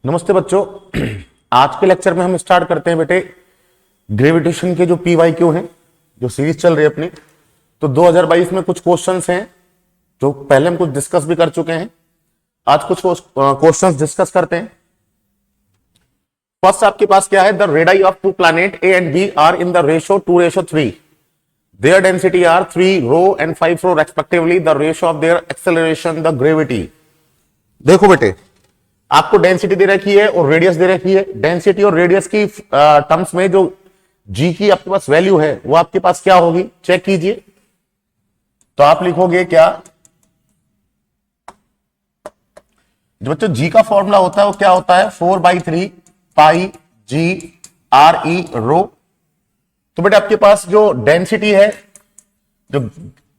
नमस्ते बच्चों। आज के लेक्चर में हम स्टार्ट करते हैं बेटे ग्रेविटेशन के जो पीवाईक्यू हैं, जो सीरीज चल रही है अपनी। तो 2022 में कुछ क्वेश्चंस हैं जो पहले हम कुछ डिस्कस भी कर चुके हैं। आज कुछ क्वेश्चंस डिस्कस करते हैं। फर्स्ट आपके पास क्या है, the radii of two planet A and B are in the ratio 2:3। Their density are 3 rho and 5 rho respectively. The ratio of their acceleration the gravity. देखो बेटे, आपको डेंसिटी दे रखी है और रेडियस दे रखी है। डेंसिटी और रेडियस की टर्म्स में जो जी की आपके पास वैल्यू है वो आपके पास क्या होगी, चेक कीजिए। तो आप लिखोगे क्या, जो बच्चों जी का फॉर्मूला होता है वो क्या होता है, 4/3 पाई जी आर ई रो। तो बेटा आपके पास जो डेंसिटी है, जो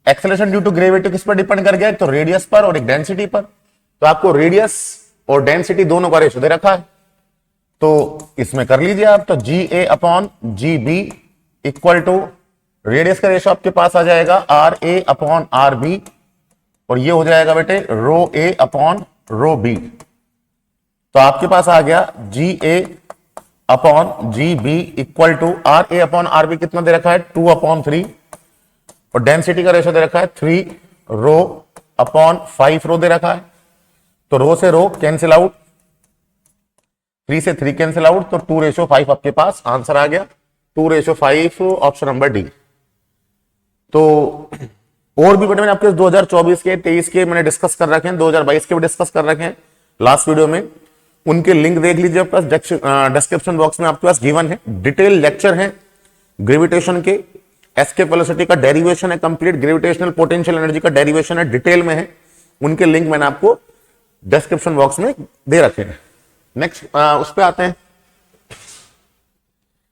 एक्सेलरेशन ड्यू टू ग्रेविटी किस पर डिपेंड कर गया है, तो रेडियस पर और एक डेंसिटी पर। तो आपको रेडियस और डेंसिटी दोनों का रेशो दे रखा है, तो इसमें कर लीजिए आप। तो g a upon g b equal to radius का रेशो आपके पास आ जाएगा r A upon are b, और ये हो जाएगा बेटे रो ए अपॉन रो बी। तो आपके पास आ गया g a upon g b equal to r A upon are b कितना दे रखा है, 2/3, और डेंसिटी का रेशो दे रखा है 3 रो अपॉन 5 रो दे रखा है। तो रो से रो कैंसिल आउट, 3 से 3 कैंसिल आउट, तो 2:5 आपके पास आंसर आ गया, 2:5, ऑप्शन नंबर डी। तो और भी बेटे मैंने आपके 2024 के 23 के मैंने डिस्कस कर रखे हैं, 2022 के भी डिस्कस कर रखे हैं लास्ट वीडियो में। उनके लिंक देख लीजिए, आपके पास डिस्क्रिप्शन बॉक्स में आपके पास गिवन है। डिटेल लेक्चर है ग्रेविटेशन के, एस्केप वेलोसिटी का डेरिवेशन है कंप्लीट, ग्रेविटेशनल पोटेंशियल एनर्जी का डेरिवेशन है, डिटेल में है। उनके लिंक मैंने आपको डिस्क्रिप्शन बॉक्स में दे रखे हैं। नेक्स्ट उस पे आते हैं।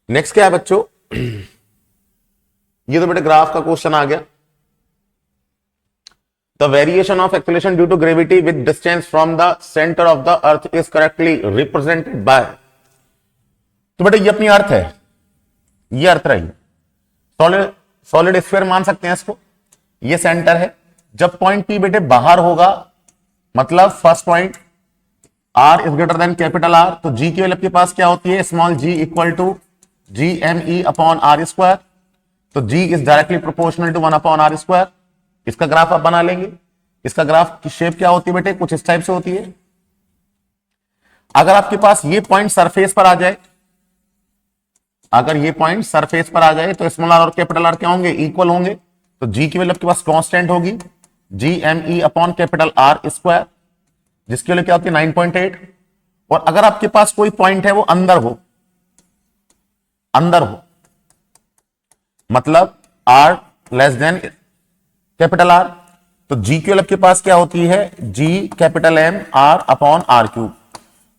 नेक्स्ट क्या है बच्चों, ये तो बेटे ग्राफ का क्वेश्चन आ गया। The variation of acceleration due to gravity with distance from the centre of the earth is correctly represented by. तो बेटे ये अपनी अर्थ है, ये अर्थ रही, सॉलिड स्फीयर मान सकते हैं इसको। ये सेंटर है। जब पॉइंट पी बेटे बाहर होगा, मतलब first point are is greater than capital R, तो जी की वैल्यू आपके पास क्या होती है, small ji equal to G M E upon are square. तो जी is directly proportional to 1/r²। इसका ग्राफ आप बना लेंगे। इसका ग्राफ की शेप क्या होती है बेटे, कुछ इस टाइप से होती है। अगर आपके पास ये पॉइंट सरफेस पर आ जाए, अगर ये पॉइंट सरफेस पर आ जाए, तो स्मॉल आर और कैपिटल आर क्या होंगे, इक्वल होंगे। तो जी की वैल्यू आपके पास कांस्टेंट होगी, G M E upon capital R square, जिसके लिए क्या होती है 9.8। और अगर आपके पास कोई पॉइंट है वो अंदर हो, मतलब are less than capital R, तो जी की वैल्यू आपके पास क्या होती है, G capital M R upon are cube.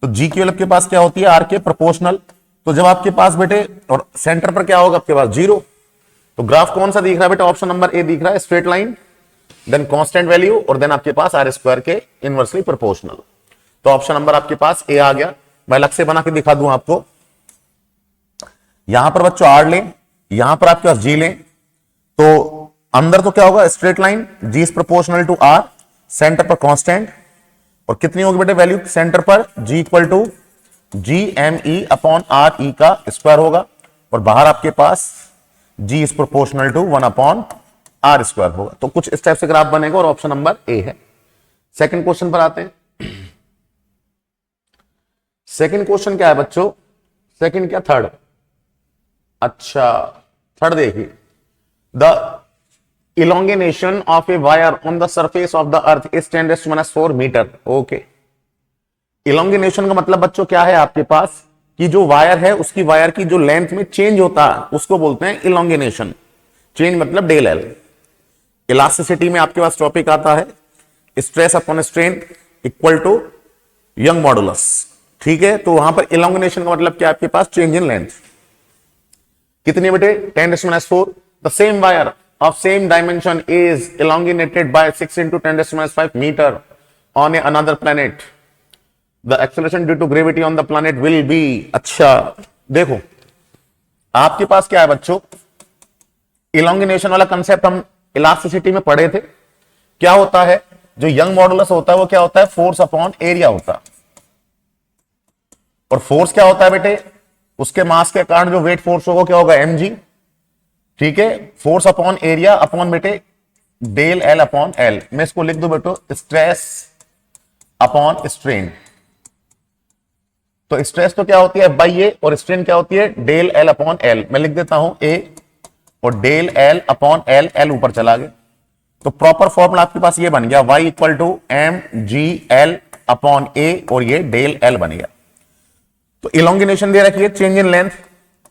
तो जी की वैल्यू आपके पास क्या होती है, आर के प्रोपोर्शनल। तो जब आपके पास बेटे और सेंटर पर क्या होगा आपके पास 0, तो ग्राफ कौन सा दिख रहा है बेटे, ऑप्शन नंबर ए दिख रहा है, straight line, then constant value, और देन आपके पास आर स्क्वायर के इनवर्सली प्रोपोर्शनल। तो ऑप्शन नंबर आपके पास ए आ गया। मैं अलग से बना के दिखा दूं आपको। यहां पर बच्चों आर लें, यहां पर आपके पास जी लें, तो अंदर तो क्या होगा, straight line, g is proportional to R, centre पर कांस्टेंट, और कितनी होगी बेटे वैल्यू सेंटर पर, g equal to G M E upon R E का स्क्वायर होगा, और बाहर आपके पास g is proportional to 1/r² होगा। तो कुछ इस टाइप से ग्राफ बनेगा, और ऑप्शन नंबर ए है। सेकंड क्वेश्चन पर आते हैं। सेकंड क्वेश्चन क्या है बच्चों, सेकंड क्या, थर्ड, अच्छा थर्ड देखिए। The elongation of a wire on the surface of the earth is 10⁻⁴ metre. Okay, elongation का मतलब बच्चों क्या है आपके पास, कि जो वायर है उसकी वायर की जो लेंथ में चेंज होता है उसको बोलते हैं elongation। चेंज मतलब डेल एल। इलास्टिसिटी में आपके पास टॉपिक आता है stress upon strain equal to Young modulus, ठीक है। तो वहां पर elongation का मतलब क्या है आपके पास, चेंज इन लेंथ। कितनी बेटे, 10⁻⁴। The same wire of same dimension is elongated by 6 × 10⁻⁵ meter on another planet. The acceleration due to gravity on the planet will be। अच्छा देखो, आपके पास क्या है बच्चों, elongation वाला कंसेप्ट हम इलास्टिसिटी में पढ़े थे। क्या होता है, जो यंग मॉडुलस होता है वो क्या होता है, फोर्स अपॉन एरिया होता है। और फोर्स क्या होता है बेटे, उसके मास के कारण जो वेट फोर्स होगा क्या होगा, mg। ठीक है, फोर्स अपॉन एरिया अपॉन बेटे डेल एल अपॉन एल। मैं इसको लिख दूं बेटो स्ट्रेस अपॉन स्ट्रेन। तो स्ट्रेस तो क्या होती है बाई ए, और स्ट्रेन क्या होती है डेल एल अपॉन एल। मैं लिख देता हूं ए और del L upon L, L ऊपर चला गया। तो प्रॉपर फॉर्मूला आपके पास ये बन गया y equal to M g L upon A, और ये डेल एल बन गया। तो इलोंगिनेशन दे रखी है चेंज इन लेंथ,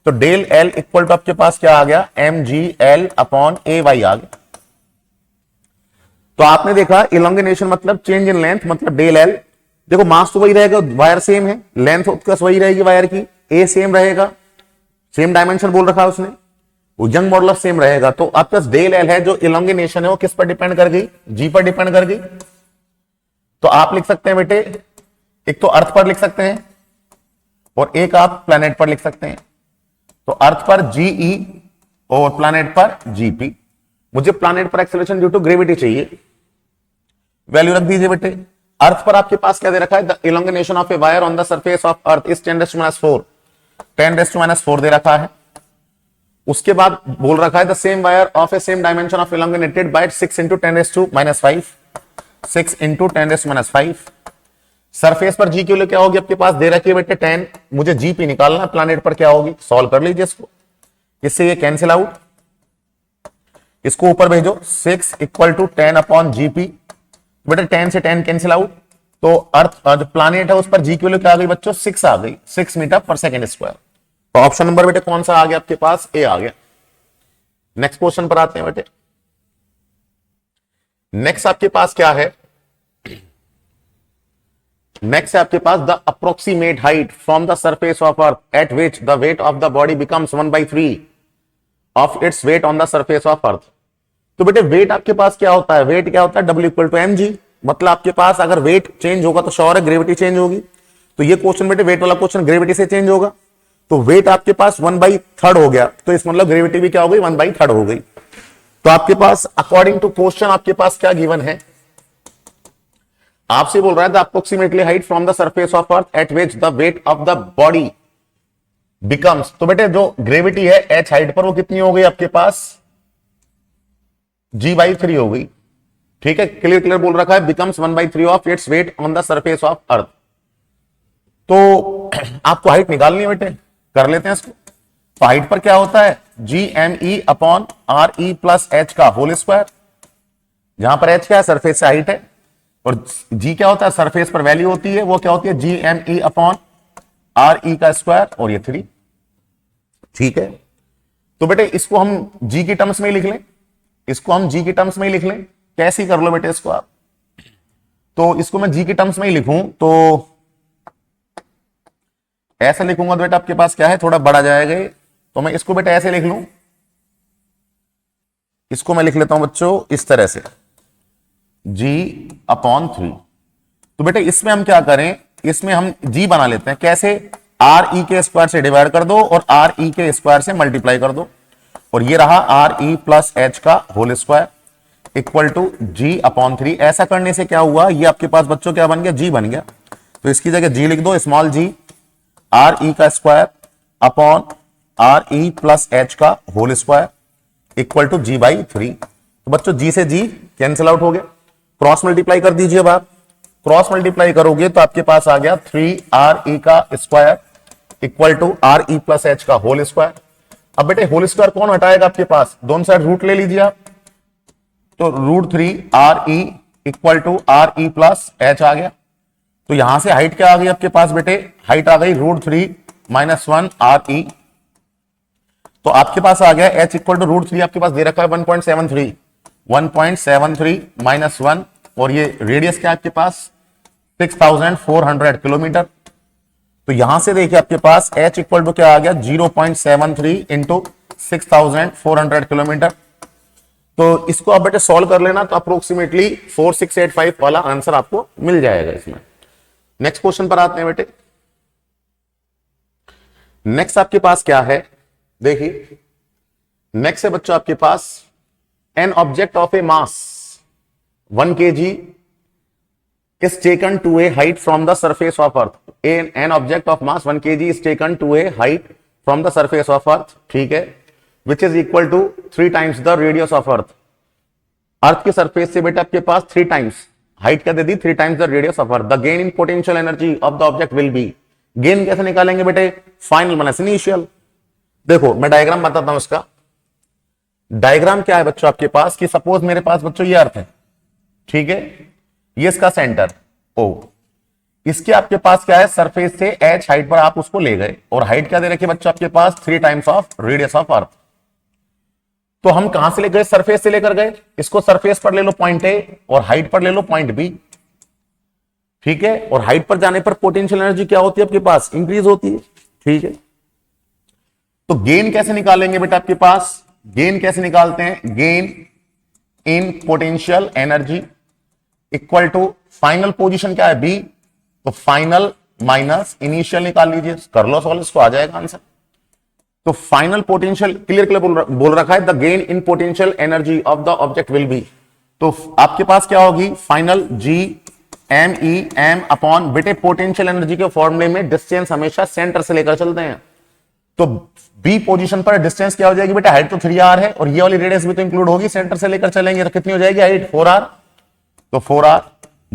तो डेल एल इक्वल टू आपके पास क्या आ गया, एम जी एल अपॉन ए वाई आ गया। तो आपने देखा इलोंगिनेशन मतलब चेंज इन लेंथ मतलब डेल एल। देखो मास तो वही रहेगा, वायर सेम है, लेंथ उसका वही रहेगी वायर की, ए सेम रहेगा, सेम डायमेंशन बोल रखा है उसने, वो यंग मॉडुलस सेम रहेगा। तो आपके पास डेल एल है, जो इलोंगिनेशन है वो किस पर डिपेंड कर गई, जी पर डिपेंड कर गई। तो आप लिख सकते हैं बेटे, एक तो अर्थ पर लिख सकते हैं और एक आप प्लैनेट पर लिख सकते हैं। तो अर्थ पर जीई और प्लैनेट पर जीपी। मुझे प्लैनेट पर एक्सेलरेशन ड्यू टू ग्रेविटी चाहिए, वैल्यू रख दीजिए बेटे। अर्थ पर आपके पास क्या दे रखा है, the इलोंगिनेशन of a wire on the surface of earth is 10⁻⁴, 10⁻⁴ दे रखा है। उसके बाद बोल रखा है the same wire of A same dimension of इलोंगिनेटेड bye 6 × 10⁻⁵, 6 × 10⁻⁵। Surface पर जी की वैल्यू क्या होगी आपके पास दे रखी है बेटे 10, मुझे जी पी निकालना है, प्लैनेट पर क्या होगी, सॉल्व कर लीजिए इसको। इससे ये कैंसिल आउट, इसको ऊपर भेजो, 6 इक्वल टू 10 अपॉन जीपी। बेटे 10 से 10 कैंसिल आउट, तो अर्थ जो प्लैनेट है उस पर जी की वैल्यू क्या आ गई बच्चों, 6 आ गई, 6 मीटर पर सेकेंड स्क्वायर। तो ऑप्शन नंबर बेटे कौन सा आ गया आपके पास, ए आ गया। नेक्स्ट क्वेश्चन पर आते हैं बेटे। नेक्स्ट आपके पास क्या है, नेक्स्ट है आपके पास the approximate height from the surface of earth at which the weight of the body becomes 1/3 of its weight on the surface of earth. तो बेटे वेट आपके पास क्या होता है, वेट क्या होता है, W equal to M G. मतलब आपके पास अगर वेट चेंज होगा तो श्योर है ग्रेविटी चेंज होगी। तो ये क्वेश्चन बेटे वेट वाला क्वेश्चन ग्रेविटी से चेंज होगा, तो वेट आपके पास 1/3 हो गया, तो इस मतलब ग्रेविटी भी क्या हो गई, 1/3 हो गई। तो आपके पास अकॉर्डिंग टू क्वेश्चन आपके पास क्या गिवन है, आपसे बोल रहा है the approximately height from the surface of earth at which the weight of the body becomes. तो बेटे जो ग्रेविटी है एच हाइट पर वो कितनी हो गई आपके पास, G/3 हो गई। ठीक है, क्लियर क्लियर बोल रखा है becomes 1/3 of its weight on the surface of earth. तो आपको हाइट निकालनी है बेटे, कर लेते हैं इसको। तो हाइट पर क्या होता है, GME upon RE plus H का होल स्क्वायर, जहां पर H क्या है, सरफेस से हाइट है, और G क्या होता है, सरफेस पर वैल्यू होती है, वो क्या होती है GME अपॉन RE का स्क्वायर, और ये 3। ठीक है, तो बेटे इसको हम G की टर्म्स में ही लिख लें, इसको हम G की टर्म्स में ही लिख लें। कैसे कर लो बेटे इसको आप, तो इसको मैं G की टर्म्स में ही लिखूं तो ऐसे लिखूंगा तो बेटा आपके पास क्या है, थोड़ा बड़ा जाएगा, तो मैं इसको बेटा ऐसे लिख लूं, इसको मैं लिख लेता हूं बच्चों इस तरह से G/3। तो बेटे इसमें हम क्या करें, इसमें हम G बना लेते हैं, कैसे, RE के स्क्वायर से डिवाइड कर दो और RE के स्क्वायर से मल्टीप्लाई कर दो, और ये रहा RE प्लस H का whole square equal to G/3। ऐसा करने से क्या हुआ, ये आपके पास बच्चों क्या बन गया, G बन गया। तो इसकी जगह G लिख दो, स्मॉल g, RE का square upon RE plus H का whole square equal to G/3। तो बच्चों G से G कैंसिल आउट हो गया, क्रॉस मल्टीप्लाई कर दीजिए। अब आप क्रॉस मल्टीप्लाई करोगे तो आपके पास आ गया 3RE का square equal to RE plus H का होल स्क्वायर। अब बेटे होल स्क्वायर कौन हटाएगा आपके पास, दोनों साइड रूट ले लीजिए आप, तो √3RE equal to RE plus H आ गया। तो यहां से हाइट क्या आ गई आपके पास बेटे, हाइट आ गई √3 - 1RE। तो आपके पास आ गया H इक्वल टू √3, आपके पास दे रखा है 1.73, 1.73 - 1, और ये रेडियस क्या है आपके पास 6400 किलोमीटर। तो यहां से देखिए आपके पास H इक्वल टू क्या आ गया, 0.73 इंटू 6400 किलोमीटर। तो इसको आप बेटे सॉल्व कर लेना, तो अप्रोक्सीमेटली 4685 वाला आंसर आपको मिल जाएगा इसमें। नेक्स्ट क्वेश्चन पर आते हैं बेटे। नेक्स्ट आपके पास क्या है, देखिए नेक्स्ट है बच्चों आपके पास an object of a mass 1 kg is taken to a height from the surface of earth. An object of mass 1 kg is taken to a height from the surface of earth, ठीक है, which is equal to 3 times the radius of earth. अर्थ के surface से बेटा आपके पास 3 times height क्या दे दी, 3 times the radius of earth. The gain in potential energy of the object will B. Gain कैसे निकालेंगे बेटे, फाइनल माइनस इनिशियल. देखो मैं डायग्राम बताता हूं इसका. डायग्राम क्या है बच्चों आपके पास कि सपोज मेरे पास बच्चों ये अर्थ है, ठीक है, ये इसका सेंटर ओ, इसके आपके पास क्या है, सरफेस से h हाइट पर आप उसको ले गए और हाइट क्या दे रखी है बच्चों आपके पास, 3 times of radius of earth. तो हम कहां से ले गए, सरफेस से लेकर गए, इसको सरफेस पर ले लो पॉइंट ए और हाइट पर ले लो पॉइंट बी, ठीक है. और हाइट पर जाने पर पोटेंशियल एनर्जी क्या होती है आपके पास, इंक्रीज होती है, ठीक है. तो गेन कैसे निकालेंगे बेटा आपके पास, गेन कैसे निकालते हैं, gain in potential energy equal to final position क्या है बी, तो फाइनल माइनस इनिशियल निकाल लीजिए, कर लो सॉल्व, इसको आ जाएगा आंसर. तो फाइनल पोटेंशियल क्लियर बोल रखा है, the gain in potential energy of the object will be. तो आपके पास क्या होगी, final G M E M upon, बेटे पोटेंशियल एनर्जी के फॉर्मूले में डिस्टेंस हमेशा सेंटर से लेकर चलते हैं. तो बी पोजीशन पर डिस्टेंस क्या हो जाएगी बेटा, हाइट तो 3r है और ये वाली रेडियस भी तो इंक्लूड होगी, सेंटर से लेकर चलेंगे तो कितनी हो जाएगी हाइट, 4r. तो 4r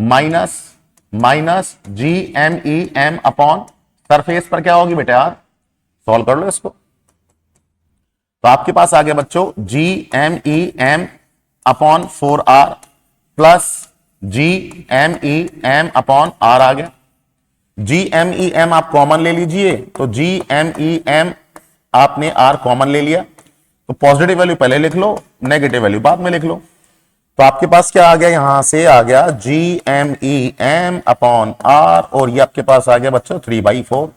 माइनस माइनस जी M E M upon surface पर क्या होगी बेटा यार, सॉल्व कर लो इसको. तो आपके पास आ गया बच्चों G M E M upon 4r plus G M E M upon r आ गया. जी एम ई एम आप कॉमन ले लीजिए, तो जी एम ई एम आपने r कॉमन ले लिया, तो पॉजिटिव वैल्यू पहले लिख लो, नेगेटिव वैल्यू बाद में लिख लो. तो आपके पास क्या आ गया, यहां से आ गया G M E M upon r और ये आपके पास आ गया बच्चों 3/4.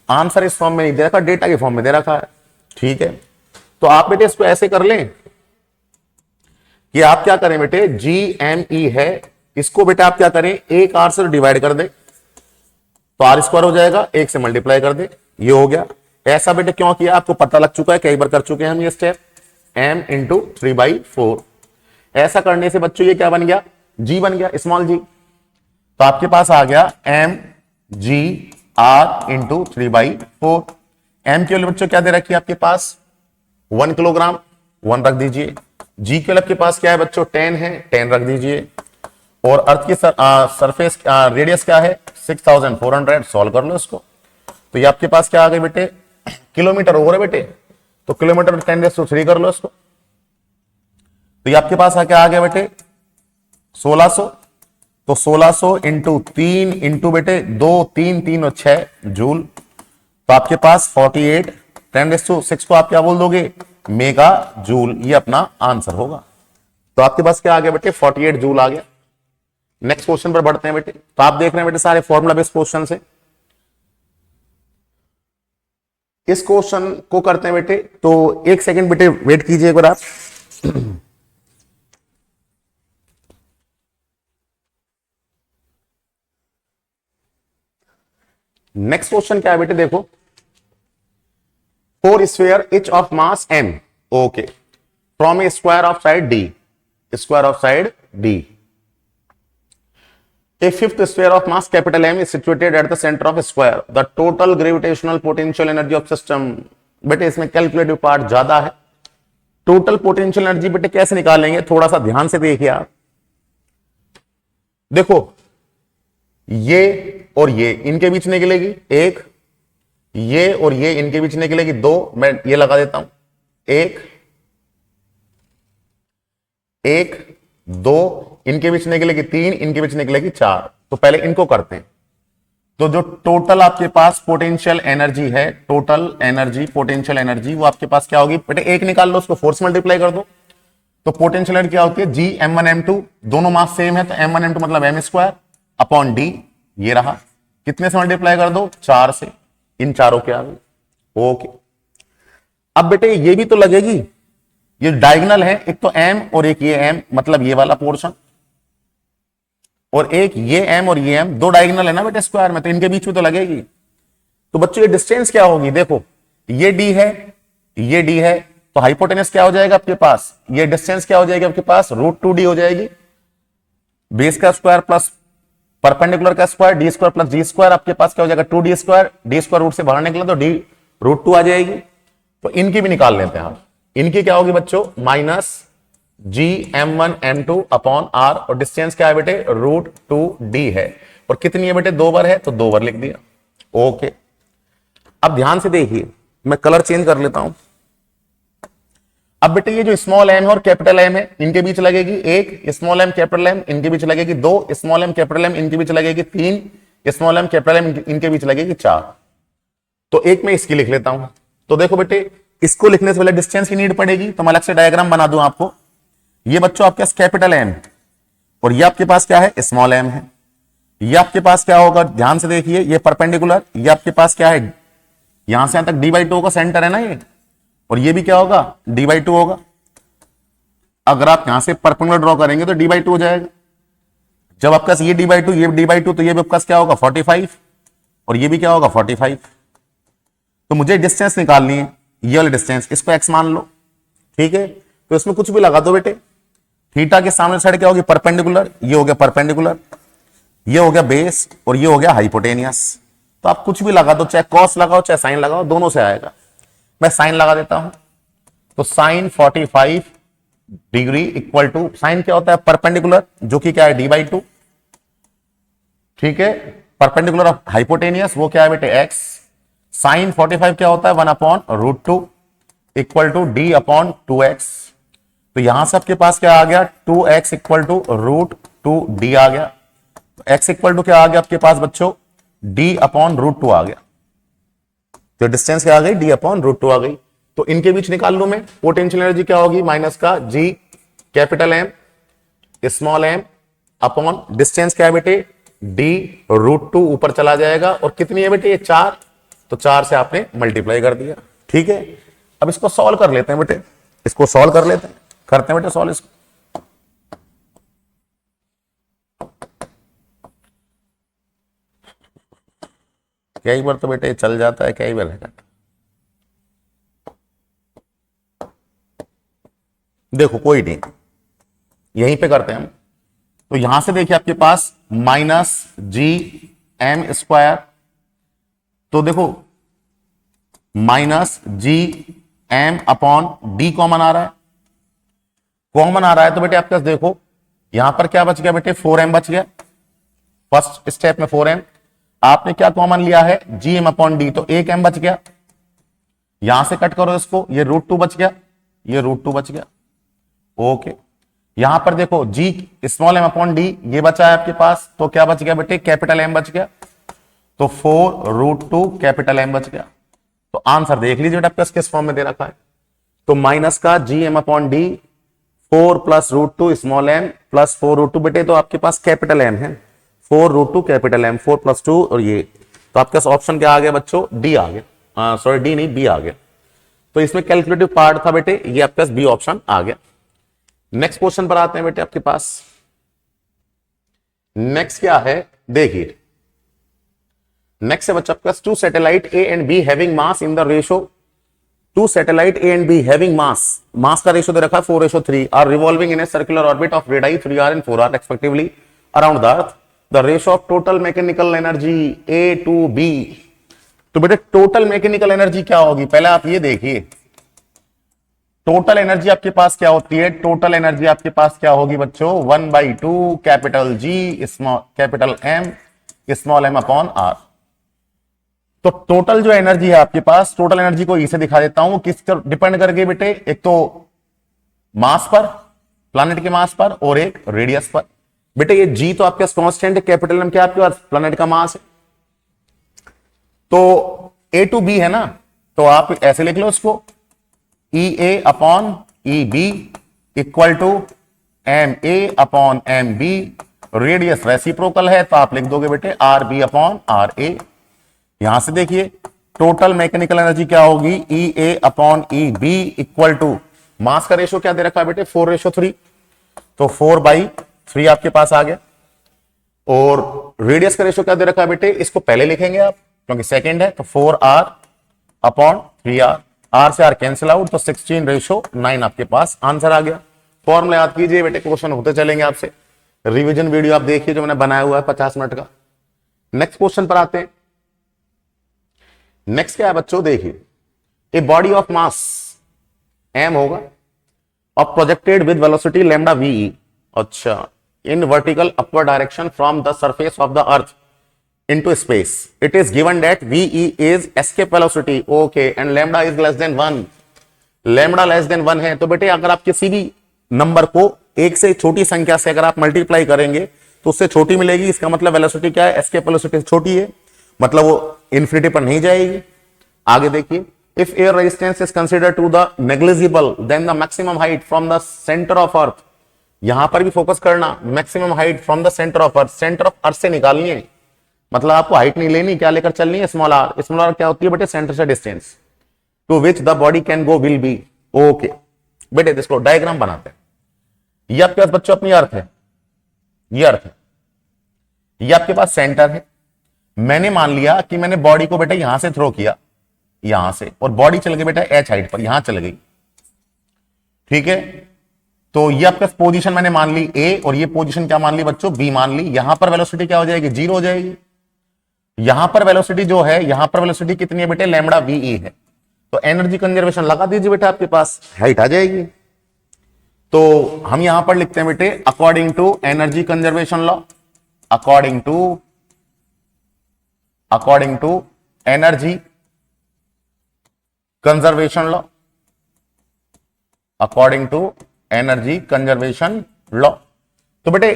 आंसर इस फॉर्म में नहीं दे रखा, डेटा के फॉर्म में दे रखा है, ठीक है. तो आप बेटे इसको ऐसे कर लें कि आप क्या करें बेटे, जी एम ई है, इसको बेटा आप क्या करें, एक r से डिवाइड कर दे तो r स्क्वायर हो जाएगा, एक से मल्टीप्लाई कर दे, ये हो गया. ऐसा बेटे क्यों किया, आपको पता लग चुका है, कई बार कर चुके हैं हम ये स्टेप, m इंटू 3/4. ऐसा करने से बच्चों ये क्या बन गया, g बन गया, स्मॉल g. तो आपके पास आ गया m g r into 3/4. m के लिए बच्चों क्या दे रखी है आपके पास, 1 किलोग्राम, 1 रख दीजिए. जी के लिए आपके पास क्या है बच्चों, 10 है, 10 रख दीजिए. और अर्थ की सरफेस रेडियस क्या है, 6400. सॉल्व कर लो इसको. तो ये आपके पास क्या आ गए बेटे, किलोमीटर ओवर है बेटे, तो किलोमीटर 10⁻³ कर लो इसको. तो ये आपके पास क्या आ गया बेटे, 1600. तो 1600 इंटू 3 इंटू बेटे 2, 3, 3 और 6 जूल. तो आपके पास 48, 10⁶ को आप क्या बोल दोगे, मेगा जूल. ये अपना आंसर होगा. तो आपके पास क्या आ गया बेटे, 48 जूल आ गया. नेक्स्ट क्वेश्चन पर बढ़ते हैं बेटे. तो आप देख रहे हैं बेटे सारे फॉर्मूला बेस्ड क्वेश्चन से. इस क्वेश्चन को करते हैं बेटे, तो एक सेकंड बेटे वेट कीजिए एक बार आप. नेक्स्ट क्वेश्चन क्या है बेटे, देखो, 4 sphere each of mass m, okay, from a square of side d, square of side d. A fifth sphere of mass capital M is situated at the center of a square. The total gravitational potential energy of system, बेटे इसमें calculative part ज्यादा है. Total potential energy बेटे कैसे निकालेंगे, थोड़ा सा ध्यान से देखिए आप. देखो ये और ये इनके बीच निकलेगी 1, ये और ये इनके बीच निकलेगी 2. मैं ये लगा देता हूं, 1 1 2, इनके बीच निकलेगी 3, इनके बीच निकलेगी 4. तो पहले इनको करते हैं. तो जो टोटल आपके पास पोटेंशियल एनर्जी है, टोटल एनर्जी पोटेंशियल एनर्जी, वो आपके पास क्या होगी बेटे, 1 निकाल लो, उसको 4 से मल्टीप्लाई कर दो. तो पोटेंशियल एनर्जी क्या होती है, जी m1 m2, दोनों मास सेम है, तो m1 m2 मतलब m² अपॉन d. ये रहा, कितने से मल्टीप्लाई कर दो, 4 से. इन चारों के आ गई, ओके. अब बेटे ये भी तो लगेगी, ये डायगोनल है, एक तो m और एक ये m, मतलब ये वाला पोर्शन, और एक ये m और ये m, दो डायगोनल है ना बेटे स्क्वायर में, तो इनके बीच में तो लगेगी. तो बच्चों ये डिस्टेंस क्या होगी, देखो ये d है, ये d है, तो हाइपोटेनस क्या हो जाएगा आपके पास, ये डिस्टेंस क्या हो जाएगी आपके पास, √2d हो जाएगी. बेस का स्क्वायर प्लस परपेंडिकुलर का स्क्वायर डी स्क्वायर प्लस जी स्क्वायर आपके पास क्या हो जाएगा 2d square, D square root से बाहर निकला तो डी रूट 2 आ जाएगी। तो इनकी भी निकाल लेते हैं आप। इनकी क्या होगी बच्चों माइनस जी m1 m2 अपॉन r और डिस्टेंस क्या है बेटे रूट 2d है और कितनी है बेटे 2 बार है तो 2 बार लिख दिया। ओके अब ध्यान से देखिए मैं कलर चेंज कर लेता हूं। अब बेटे ये जो स्मॉल एम है और कैपिटल एम है इनके बीच लगेगी एक, स्मॉल एम कैपिटल एम इनके बीच लगेगी 2, स्मॉल एम कैपिटल एम इनके बीच लगेगी 3, स्मॉल एम कैपिटल एम इनके बीच लगेगी 4। तो एक मैं इसकी लिख लेता हूं। तो देखो बेटे इसको लिखने से पहले डिस्टेंस की नीड पड़ेगी तो मैं अलग से डायग्राम बना दूं आपको। ये बच्चों आपके पास कैपिटल एम और ये आपके पास क्या है स्मॉल एम है। ये आपके पास क्या होगा ध्यान से देखिए ये परपेंडिकुलर, ये आपके पास क्या है यहां से यहां तक d/2 का सेंटर है ना ये, और ये भी क्या होगा d/2 होगा। अगर आप यहां से परपेंडिकुलर ड्रॉ करेंगे तो d/2 हो जाएगा। जब आपके पास ये d/2 ये d/2 तो ये भी आपके पास क्या होगा 45 और ये भी क्या होगा 45। तो मुझे डिस्टेंस निकालनी है ये वाली डिस्टेंस, इसको x मान लो ठीक है। तो इसमें कुछ भी लगा दो बेटे, थीटा के सामने साइड क्या होगी परपेंडिकुलर, ये हो गया परपेंडिकुलर, ये हो गया बेस और ये हो गया हाइपोटेनियस। तो आप कुछ भी लगा दो चाहे कॉस लगाओ चाहे साइन लगाओ दोनों से आएगा। मैं साइन लगा देता हूं तो sine 45 degree equal to sine क्या होता है परपेंडिकुलर जो कि क्या है d/2 ठीक है, परपेंडिकुलर ऑफ हाइपोटेनियस वो क्या है बेटे x। साइन 45 क्या होता है 1/√2 इक्वल टू d/2x। तो यहां से आपके पास क्या आ गया 2x इक्वल टू √2d आ गया। तो x इक्वल टू क्या आ गया आपके पास बच्चों d/√2 आ गया। तो डिस्टेंस क्या आ गई d/√2 आ गई। तो इनके बीच निकाल लूं मैं पोटेंशियल एनर्जी क्या होगी माइनस का g capital M small m upon distance क्या है बेटे d√2 ऊपर चला जाएगा और कितनी है बेटे ये 4, तो 4 से आपने मल्टीप्लाई कर दिया ठीक है। अब इसको सॉल्व कर लेते हैं बेटे, इसको सॉल्व कर लेते हैं, करते हैं बेटे सॉल्व इसको। कई बार तो बेटे चल जाता है कई बार नहीं करता। देखो कोई नहीं यहीं पे करते हैं हम। तो यहां से देखिए आपके पास माइनस जी एम स्क्वायर, तो देखो माइनस जी एम अपॉन डी कॉमन आ रहा है, कॉमन आ रहा है तो बेटे आपके पास देखो यहां पर क्या बच गया बेटे 4m बच गया। फर्स्ट स्टेप में 4m आपने क्या कॉमन लिया है जी एम अपॉन डी, तो 1m बच गया। यहां से कट करो इसको, ये √2 बच गया, ये √2 बच गया। ओके यहां पर देखो जी स्मॉल एम अपॉन डी ये बचा है आपके पास, तो क्या बच गया बेटे कैपिटल एम बच गया, तो 4√2 कैपिटल एम बच गया। तो आंसर देख लीजिए बेटा आपके किस फॉर्म में दे रखा है। तो माइनस का G M upon D 4 plus √2 small M plus 4√2 बेटे तो आपके पास कैपिटल एम है 4√2 कैपिटल एम 4 + 2 और ये, तो आपके पास ऑप्शन क्या आ गया बच्चों डी आ गया, सॉरी डी नहीं बी आ गया। तो इसमें कैलकुलेटिव पार्ट था बेटे, ये आपके पास बी ऑप्शन आ गया। नेक्स्ट क्वेश्चन पर आते हैं बेटे आपके पास। नेक्स्ट क्या है देखिए, नेक्स्ट है बच्चा आपके पास two satellite A and B having mass in the ratio, two satellite A and B having mass का रेशो दे रखा है 4:3 are revolving in a circular orbit of radius 3r and 4r respectively around the earth. The ratio of total mechanical energy A to B. तो बेटे total mechanical energy क्या होगी पहले आप ये देखिए, टोटल एनर्जी आपके पास क्या होती है, टोटल एनर्जी आपके पास क्या होगी बच्चों 1/2 capital G small capital M small M upon R. तो टोटल जो एनर्जी है आपके पास, टोटल एनर्जी को इसे दिखा देता हूं किस पर डिपेंड करके बेटे, एक तो मास पर प्लैनेट के मास पर और एक रेडियस पर। बेटे ये जी तो आपके पास कांस्टेंट है, कैपिटल एम क्या आपके पास प्लैनेट का मास है, तो ए टू बी है ना, तो आप ऐसे लिख लो इसको E A upon E B equal to M A upon M B. Radius reciprocal है तो आप लिख दोगे बेटे R B upon R A. यहां से देखिए टोटल मैकेनिकल एनर्जी क्या होगी E A upon E B equal to mass का रेशो क्या दे रखा है बेटे 4:3, तो 4/3 आपके पास आ गया। और रेडियस का रेशो क्या दे रखा है बेटे, इसको पहले लिखेंगे आप क्योंकि सेकंड है, तो 4r अपॉन 3r, r से r कैंसिल आउट, तो 16:9 आपके पास आंसर आ गया। फॉर्मूला याद कीजिए बेटे, क्वेश्चन होते चलेंगे आपसे। रिवीजन वीडियो आप देखिए जो मैंने बनाया हुआ है 50 मिनट का। नेक्स्ट क्वेश्चन पर आते हैं। नेक्स्ट क्या है बच्चों, देखिए a body of mass m होगा और projected with velocity lambda ve, अच्छा, in vertical upward direction from the surface of the earth into space. It is given that ve is escape velocity, okay, and lambda is less than 1. lambda less than 1 है तो बेटे अगर आप किसी भी number को एक से छोटी संख्या से अगर आप मल्टीप्लाई करेंगे तो उससे छोटी मिलेगी, इसका मतलब वेलोसिटी क्या है, एस्केप वेलोसिटी छोटी है, मतलब वो इन्फिनिटी पर नहीं जाएगी। आगे देखिए, if air resistance is considered to the negligible then the maximum height from the centre of Earth, यहां पर भी फोकस करना, maximum height from the centre of Earth, centre of Earth से निकालनी है, मतलब आपको हाइट नहीं लेनी, क्या लेकर चलनी है, स्मॉल आर। स्मॉल आर क्या होती है बेटे, सेंटर से distance to which the body can go will be, okay बेटे इसको डायग्राम बनाते हैं। ये आपके पास बच्चों अपनी अर्थ है, ये अर्थ है, ये आपके पास सेंटर है। मैंने मान लिया कि मैंने बॉडी को बेटा यहां से थ्रो किया, यहां से, और बॉडी चल गई बेटा एच हाइट पर, यहां चल गई, ठीक है। तो ये आपका पोजीशन मैंने मान ली ए, और ये पोजीशन क्या मान ली बच्चों, बी मान ली। यहां पर वेलोसिटी क्या हो जाएगी, जीरो हो जाएगी। यहां पर वेलोसिटी जो है, यहां पर वेलोसिटी कितनी है बेटे, लैम्डा वी है। तो एनर्जी कंजर्वेशन लगा दीजिए बेटा, आपके पास हाइट आ जाएगी। तो हम यहां पर लिखते हैं बेटे according to energy conservation law, according to energy conservation law, according to energy conservation law. तो बेटे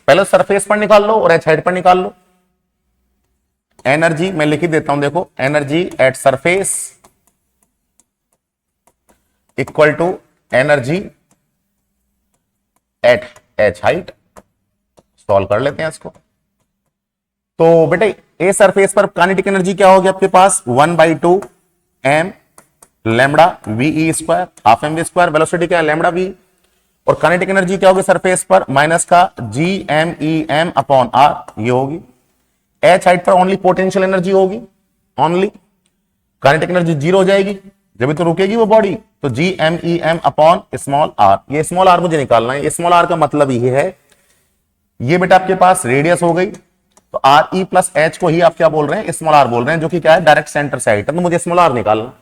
पहले सरफेस पर निकाल लो और एच हाइट पर निकाल लो। एनर्जी मैं लिख ही देता हूं, देखो energy at surface equal to energy at H height. Solve कर लेते हैं इसको। तो बेटे ए सरफेस पर काइनेटिक एनर्जी क्या होगी आपके पास, 1/2 m lambda V square, half M V square. Velocity क्या है, लैम्डा वी। और काइनेटिक एनर्जी क्या होगी सरफेस पर, माइनस का GMEm अपॉन r, ये होगी। एच हाइट पर ओनली पोटेंशियल एनर्जी होगी, ओनली। काइनेटिक एनर्जी जीरो हो जाएगी, जब तो रुकेगी वो बॉडी। तो GMEm अपॉन स्मॉल आर, ये स्मॉल आर मुझे निकालना है। स्मॉल आर का मतलब ये है, ये बेटा आपके पास रेडियस हो गई, तो RE प्लस एच को ही आप क्या बोल रहे हैं, स्मॉल आर बोल रहे हैं, जो कि क्या है डायरेक्ट सेंटर से हाइट है। तो मुझे स्मॉल आर निकालना,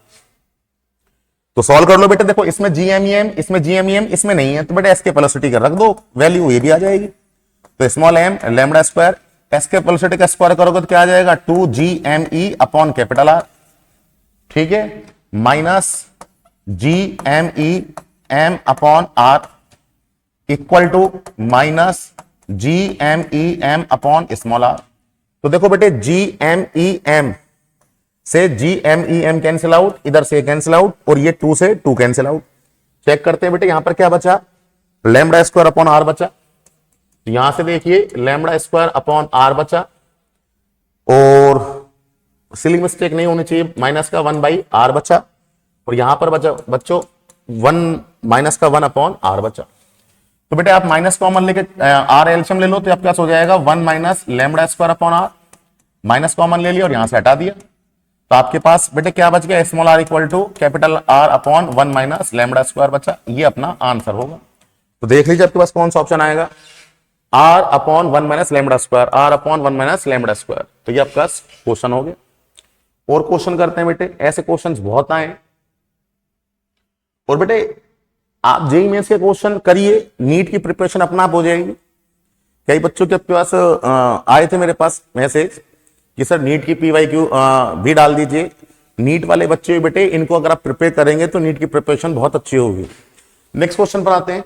तो सॉल्व कर लो बेटा। देखो इसमें GMEm, इसमें GMEm, इसमें नहीं है, तो बेटा एस्केप वेलोसिटी का रख दो वैल्यू, ये भी आ जाएगी। तो small m lambda square, escape velocity का स्क्वायर करोगे तो क्या आ जाएगा, 2GME अपॉन कैपिटल आर, ठीक है, minus GMEm upon R equal to minus GMEm upon small R. तो देखो बेटे GMEm से GMEm कैंसिल आउट, इधर से कैंसिल आउट, और ये 2 से 2 कैंसिल आउट। चेक करते हैं बेटे, यहां पर क्या बचा, लैम्डा स्क्वायर अपॉन आर बचा। तो यहां से देखिए लैम्डा स्क्वायर अपॉन आर बचा, और सिली मिस्टेक नहीं होनी चाहिए, माइनस का 1/r बचा, और यहां पर बचा बच्चों 1 माइनस का 1 अपॉन आर बचा। तो बेटे आप माइनस कॉमन लेके आर एलसीएम ले लो, तो आपके पास हो जाएगा 1 minus lambda square upon R. Minus common ले लिया और यहां से हटा दिया, तो आपके पास बेटे क्या बच गया, small R equal to capital R upon 1 minus lambda square बचा। ये अपना आंसर होगा। तो देख लीजिए आपके पास कौन सा ऑप्शन आएगा, R upon 1 minus lambda square, R upon 1 minus lambda square. तो ये आपका क्वेश्चन हो गया। और क्वेश्चन करते हैं बेटे, ऐसे क्वेश्चन बहुत आए। और बेटे आप जेईई मेंस के क्वेश्चन करिए, नीट की प्रिपरेशन अपना आप हो जाएगी। कई बच्चों के आपके पास आए थे मेरे पास मैसेज कि सर नीट की PYQ भी डाल दीजिए। नीट वाले बच्चे बेटे इनको अगर आप प्रिपेयर करेंगे तो नीट की प्रिपरेशन बहुत अच्छी होगी। नेक्स्ट क्वेश्चन पर आते हैं।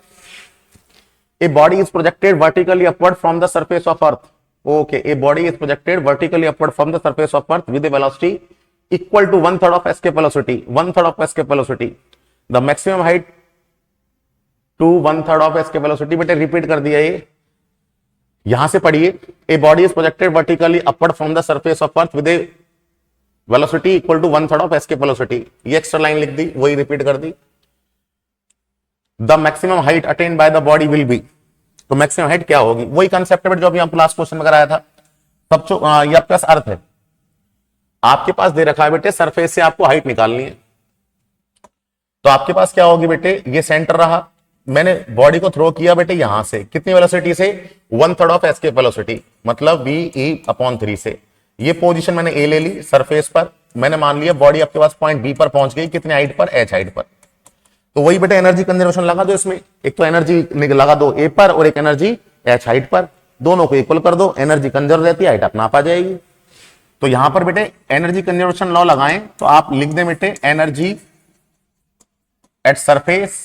A body is projected vertically upward from the surface of Earth, okay, a body is projected vertically upward from the surface of Earth with a velocity equal to 1/3 of escape velocity, 1/3 of escape velocity, the maximum height to 1/3 of escape velocity. बेटे repeat कर दिया, ये यहां से पढ़िए, a body is projected vertically upward from the surface of Earth with a velocity equal to 1/3 of escape velocity. ये extra line लिख दी, वही रिपीट कर दी। The maximum height attained by the body will be, तो maximum height क्या होगी, वही कंसेप्ट है जो अभी हम लास्ट क्वेश्चन में कराया था। सब ये आपके पास अर्थ है, आपके पास दे रखा है बेटे सरफेस से आपको हाइट निकालनी है। तो आपके पास क्या होगी बेटे, ये सेंटर रहा, मैंने बॉडी को थ्रो किया बेटे यहां से, कितनी वेलोसिटी से, 1/3 ऑफ एस्केप वेलोसिटी, मतलब ve/3 से। ये पोजीशन मैंने ए ले ली सरफेस पर, मैंने मान लिया बॉडी आपके पास पॉइंट बी पर पहुंच गई, कितने हाइट पर, h हाइट पर। तो वही बेटे एनर्जी कंजर्वेशन लगा दो इसमें, एक तो एनर्जी लगा दो ए पर और एक एनर्जी h हाइट पर, दोनों को इक्वल कर दो, एनर्जी कंजर्व रहती है, हाइट अपना आप आ जाएगी। तो यहां पर बेटे एनर्जी कंजर्वेशन लॉ लगाएं तो आप लिख दें बेटे energy at surface,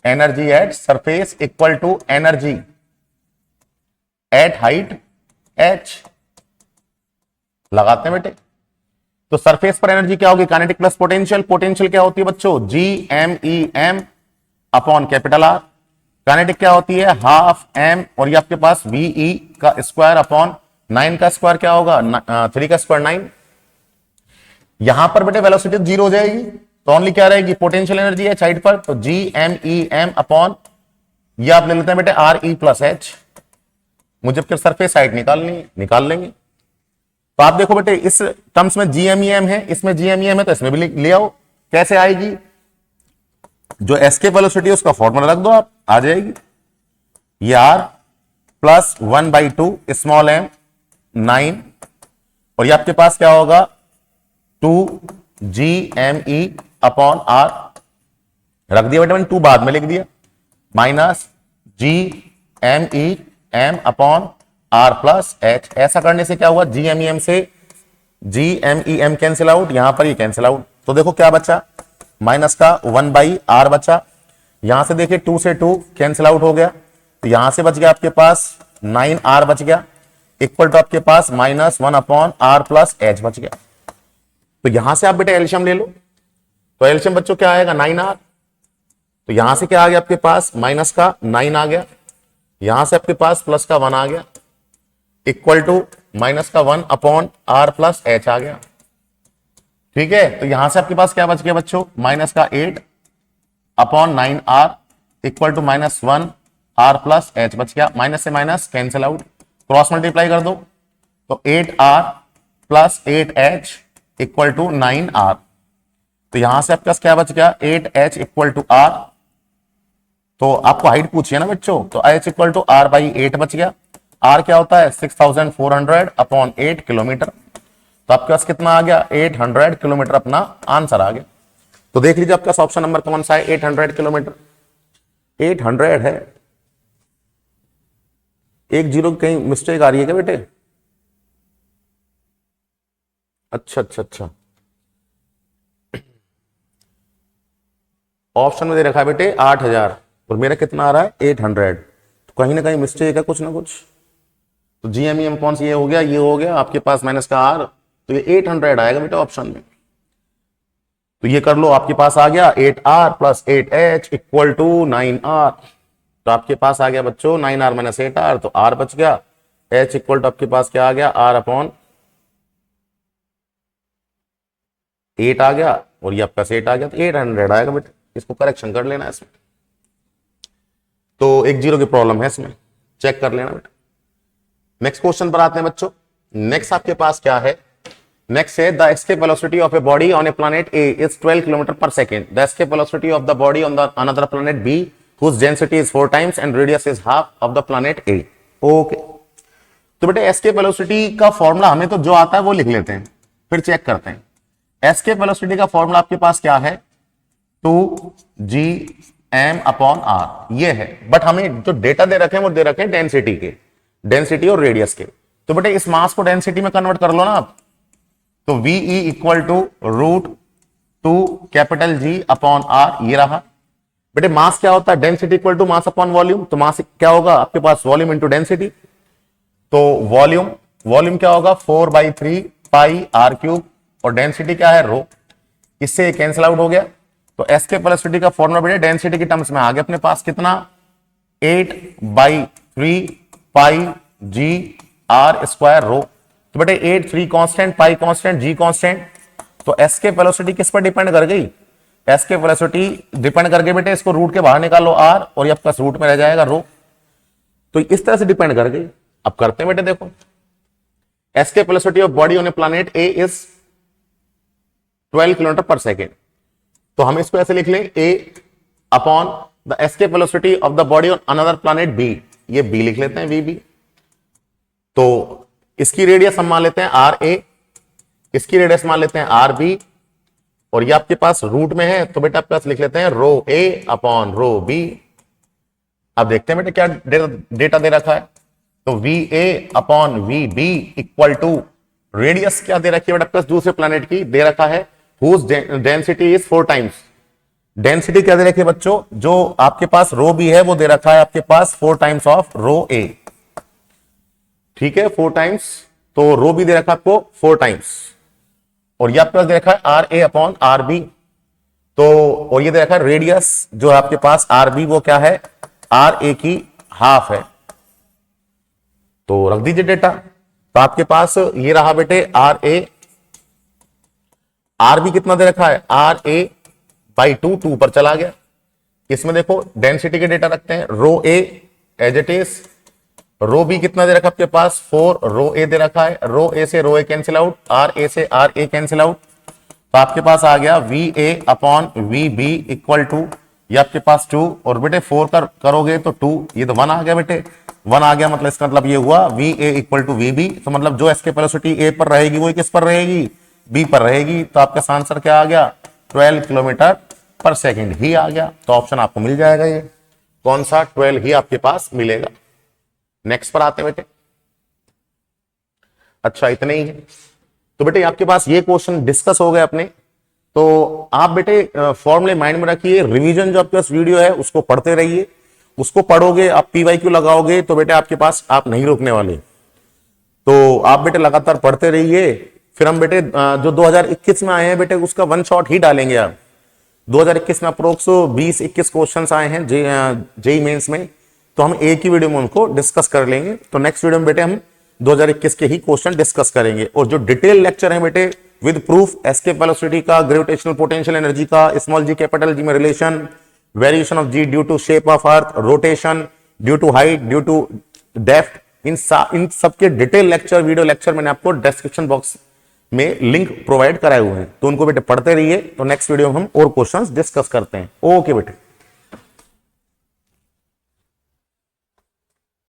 energy at surface equal to energy at height h। लगाते हैं बेटे, तो सरफेस पर एनर्जी क्या होगी, काइनेटिक प्लस पोटेंशियल, पोटेंशियल क्या होती है बच्चों, GMEM upon capital R। Kinetic क्या होती है, हाफ m, और ये आपके पास VE का स्क्वायर अपॉन 9 का स्क्वायर क्या होगा, 3 का स्क्वायर 9। यहां पर बेटे वेलोसिटी 0 हो जाएगी, तो ओनली क्या रहेगी, पोटेंशियल एनर्जी है साइड पर, तो GMEM अपॉन ये आप ले लेते हैं बेटे RE प्लस H। मुझे फिर सरफेस हाइट निकालनी है, निकाल लेंगे। तो आप देखो बेटे इस टर्म्स में GMEM है, इसमें GMEM है, तो इसमें भी ले आओ। कैसे आएगी, जो एस्केप वेलोसिटी है उसका फॉर्मूला रख दो आप, आ जाएगी। ये R प्लस 1/2 स्मॉल m 9, और ये आपके पास क्या होगा 2GME अपॉन R, रख दिया बेटे मैंने, 2 बाद में लिख दिया, minus GMEM upon R plus H। ऐसा करने से क्या हुआ, GMEM से GMEM कैंसिल आउट, यहां पर ये कैंसिल आउट, तो देखो क्या बचा, माइनस का 1/R बचा। यहां से देखिए 2 से 2 कैंसिल आउट हो गया, तो यहां से बच गया आपके पास 9R बच गया, इक्वल टू आपके पास -1 अपॉन R प्लस H बच गया। तो यहां से आप बेटे एल्शियम ले लो, तो एल्शियम बच्चों क्या आएगा 9R, तो यहां से क्या आ गया आपके पास, माइनस का 9 आ गया, यहां से आपके पास प्लस का 1 आ गया, इक्वल टू माइनस का 1 अपॉन R प्लस H आ गया। ठीक है, तो यहां से आपके पास क्या बच गया बच्चों, माइनस का 8 upon 9R equal to -1 R plus H बच गया, माइनस से minus cancel out, cross multiply कर दो, तो 8R plus 8H equal to 9R। तो यहां से आपके पास क्या बच गया, 8H इक्वल टू R। तो आपको हाइट पूछी है ना बच्चों, तो H equal to R by 8 बच गया। R क्या होता है 6400 अपॉन 8 किलोमीटर, तो आपके पास कितना आ गया 800 किलोमीटर, अपना आंसर आ गया। तो देख लीजिए आपका ऑप्शन नंबर कौन सा है, 800 किलोमीटर, 800 है। एक जीरो कहीं मिस्टेक आ रही है क्या बेटे, अच्छा अच्छा अच्छा, ऑप्शन में दे रखा है बेटे 8000 और मेरा कितना आ रहा है 800, तो कहीं ना कहीं मिस्टेक है कुछ ना कुछ। तो GMEM कौन सी, ये हो गया, ये हो गया आपके पास माइनस का R, तो ये 800 आएगा बेटा ऑप्शन में। तो ये कर लो, आपके पास आ गया 8R plus 8H equal to 9R। तो आपके पास आ गया बच्चों 9R माइनस 8R, तो R बच गया, H इक्वल टू आपके पास क्या आ गया R अपॉन 8 आ गया, और ये आपका 8 आ गया, तो 800 आएगा बेटा। इसको करेक्शन कर लेना इसमें, तो 1 0 की प्रॉब्लम है इसमें, चेक कर लेना बेटा। नेक्स्ट क्वेश्चन पर आते हैं बच्चों। नेक्स्ट आपके पास क्या है, नेक्स्ट है the escape velocity of a body on a planet A is 12 kilometre पर second, the escape velocity of the body on the another planet B whose density is 4 times and radius is half of the planet A। Okay, तो बेटे escape velocity का formula हमें तो जो आता है वो लिख लेते हैं, फिर चेक करते हैं। एस्केप वेलोसिटी का फॉर्मूला आपके पास क्या है, 2GM अपॉन R, ये है। बट हमें जो डेटा दे रखे हैं वो दे रखे हैं डेंसिटी के, डेंसिटी और रेडियस के। तो बेटे इस मास को डेंसिटी में कन्वर्ट कर लो ना आप, तो VE equal to √2 capital G upon R, ये रहा। बेटे मास क्या होता है, density equal to mass upon volume, तो मास क्या होगा आपके पास वॉल्यूम इंटू डेंसिटी, तो वॉल्यूम क्या होगा 4/3 पाई r3, और डेंसिटी क्या है रो, इससे कैंसिल आउट हो गया। तो एस्केप वेलोसिटी का फॉर्मूला बेटे डेंसिटी की टर्म्स में आ गया अपने पास, कितना 8/3 पाई G R स्क्वायर रो। तो बेटे 8 3 कांस्टेंट, पाई कांस्टेंट, G कांस्टेंट, तो एस्केप वेलोसिटी किस पर डिपेंड कर गई, एस्केप वेलोसिटी डिपेंड करके बेटे इसको रूट के बाहर निकालो R, और ये आपका रूट में रह जाएगा रो। तो इस तरह से डिपेंड कर गई। अब करते हैं बेटे, देखो escape velocity of body on a planet A is 12 kilometre पर सेकेंड, तो हम इसको ऐसे लिख लें A upon the escape velocity of the body on another planet B, ये बी लिख लेते हैं, वी बी। तो इसकी रेडियस हम मान लेते हैं आर ए, इसकी रेडियस मान लेते हैं आर बी, और ये आपके पास रूट में है तो बेटा आपके पास लिख लेते हैं रो ए अपॉन रो बी। अब देखते हैं बेटा क्या डेटा दे रखा है। तो V A upon V B equal to radius क्या दे रखी है बेटा, प्लस दूसरे प्लैनेट की दे रखा है, whose density is 4 times. Density क्या दे रखी है बच्चों, जो आपके पास रो बी है वो दे रखा है आपके पास 4 टाइम्स ऑफ रो ए, ठीक है 4 टाइम्स, तो रो बी दे रखा है आपको 4 टाइम्स, और ये आपके पास दे रखा है R A upon are B. तो और ये दे रखा है रेडियस जो है आपके पास आर बी वो क्या है, आर ए की हाफ है। तो रख दीजिए डेटा, तो आपके पास ये रहा बेटे आर ए, आर बी कितना दे रखा है, आर ए बाई 2 पर चला गया। इसमें देखो डेंसिटी के डेटा रखते हैं, rho A as it is, rho B कितना दे रखा आपके पास 4, रो ए दे रखा है, रो ए से रो ए कैंसिल आउट, आर ए से आर ए कैंसिल आउट, तो आपके पास आ गया V A upon V B equal to, ये आपके पास 2, और बेटे 4 करोगे तो 2, ये तो 1 आ गया बेटे, 1 आ गया, मतलब इसका मतलब ये हुआ V A equal to V B. तो मतलब जो एस्केप वेलोसिटी ए पर रहेगी वो किस पर रहेगी, बी पर रहेगी। तो आपका आंसर क्या आ गया, 12 किलोमीटर पर सेकेंड ही आ गया। तो ऑप्शन आपको मिल जाएगा, ये कौन सा 12 ही आपके पास मिलेगा। नेक्स्ट पर आते हैं बेटे। अच्छा इतने ही है, तो बेटे आपके पास ये क्वेश्चन डिस्कस हो गए अपने। तो आप बेटे फॉर्मूले माइंड में रखिए, रिवीजन जो आपके पास वीडियो है उसको पढ़ते रहिए, उसको पढ़ोगे आप पीवाईक्यू लगाओगे तो बेटे आपके पास आप नहीं रुकने वाले। तो आप बेटे लगातार पढ़ते रहिए, फिर हम बेटे जो 2021 में आए हैं बेटे उसका 1 शॉट ही डालेंगे। आप 2021 में अप्रोक्स 20-21 क्वेश्चन आए हैं जेई मेंस में, तो हम एक ही वीडियो में उनको डिस्कस कर लेंगे। तो नेक्स्ट वीडियो में बेटे हम 2021 के ही क्वेश्चन डिस्कस करेंगे, और जो डिटेल लेक्चर है बेटे विद प्रूफ एस्केप वेलोसिटी का, ग्रेविटेशनल पोटेंशियल एनर्जी का, स्मॉल जी कैपिटल जी में relation, variation of g due to shape of earth, rotation due to height, due to depth, इन सब के डिटेल लेक्चर वीडियो लेक्चर मैंने आपको description box में link provide कराए हुए हैं, तो उनको बेटे पढ़ते रहिए। तो नेक्स्ट वीडियो में हम और क्वेश्चंस डिस्कस करते हैं। ओके बेटे।